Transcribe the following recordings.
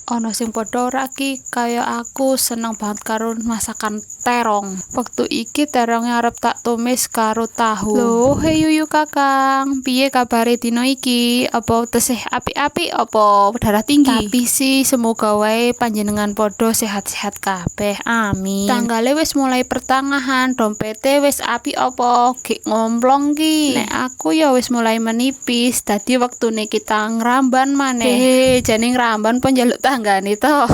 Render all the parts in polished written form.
Ana sing padha ora ki kaya aku seneng banget karo masakan terong. Wektu iki teronge arep tak tumis karo tahu. Loh, hey yuyu Kakang, piye kabare dino iki? Apa tesih apik-apik apa darah tinggi? Tapi sih semoga wae panjenengan padha sehat-sehat kabeh. Amin. Tanggale wis mulai pertengahan, dompete wis apik apa? Gek ngomplong ki. Nek aku ya wis mulai menipis, dadi wektune kita ngramban maneh. Jane ngramban apa njaluk tanggane to.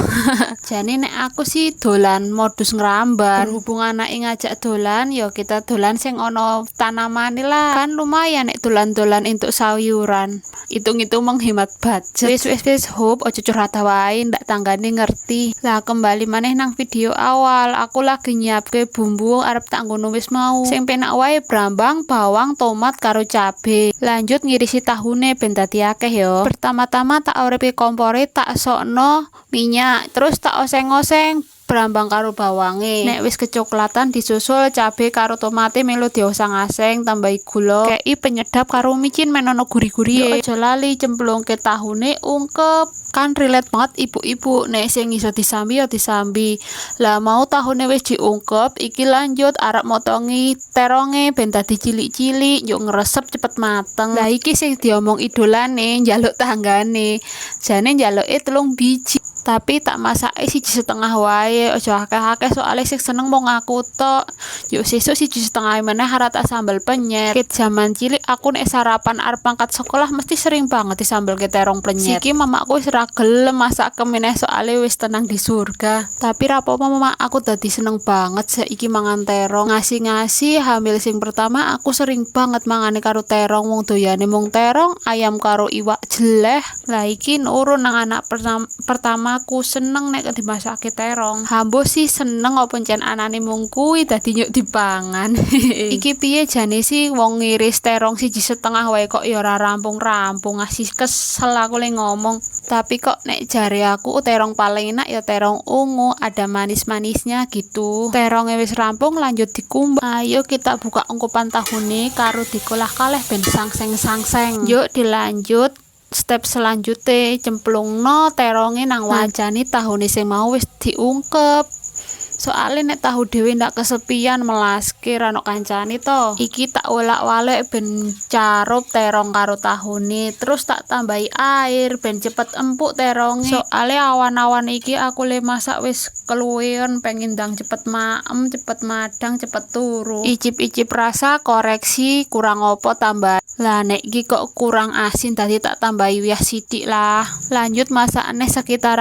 Jane nek aku sih dolan modus ngramban. Berhubung anake ngajak dolan, ya kita dolan sing ana tanamane lah. Kan lumayan nek dolan-dolan entuk sayuran. Hitung-hitung menghemat budget. Wis hop aja curhat wae ndak tanggane ngerti. Lah kembali maneh nang video awal, aku lagi nyiapke bumbu arep tak ngono wis mau. Sing penak wae brambang, bawang, tomat karo cabe. Lanjut ngirisi tahune ben dadi akeh ya. Pertama-tama tak orepe kompore, tak sokno minyak, terus tak oseng-oseng brambang karo bawange. Nek wis kecoklatan disusul cabe karo tomate melu diosang-aseng, tambahi gula, kei penyedap karo micin men ono guri-guri. Aja lali cemplungke tahune ungkep. Kan relate banget ibu-ibu, nek sing iso disambi ya disambi. Lah mau tahune wis diungkep, iki lanjut arep motongi teronge ben dadi cilik-cilik, yuk ngresep cepet mateng. Lah iki sing diomong idolane njaluk tanggane. Jane njaluke 3 biji. Tapi tak masake 1,5 wae, aja akeh-akeh soalnya sing seneng mung aku tok. Yuk sesuk 1,5 meneh arep tak sambel penyet. Ket jaman cilik aku nek sarapan arep mangkat sekolah mesti sering banget disambelke terong penyet. Siki mamaku wis ora gelem masak meneh soalnya wis tenang di surga. Tapi ra apa-apa mama, aku dadi seneng banget saiki mangan terong. Ngasi-ngasi hamil sing pertama aku sering banget mangane karo terong, wong doyane mung terong, ayam karo iwak jeleh. Lah iki nurun nang anak pertama aku seneng nek dimasake terong. Hambo sih seneng apa pancen anane mung kuwi dadi nyuk dipangan. Iki piye jane sih wong ngiris terong 1,5 wae kok ya ora rampung-rampung. Ngasih kesel aku le ngomong. Tapi kok nek jare aku terong paling enak ya terong ungu, ada manis-manisnya gitu. Terongnya wis rampung lanjut dikumbah. Ayo kita buka ungkupan tahune karo dikolah kaleh ben sangseng-sangseng. Yuk dilanjut. Step selanjutnya cemplungno teronge nang wajane tahune sing mau wis diungkep. Soalnya nek tahu dhewe ndak kesepian melaske ra ono kancane to. Iki tak olak-walik ben carup terong karo tahune, terus tak tambahi air ben cepet empuk teronge. Soalnya awan-awan iki aku le masak wis keluwen, pengen ndang cepet maem, cepet madang, cepet turu. Icip-icip rasa, koreksi kurang opo tambah. Lah nek iki kok kurang asin tadi tak tambahi wiyah sithik lah. Lanjut masakne sekitar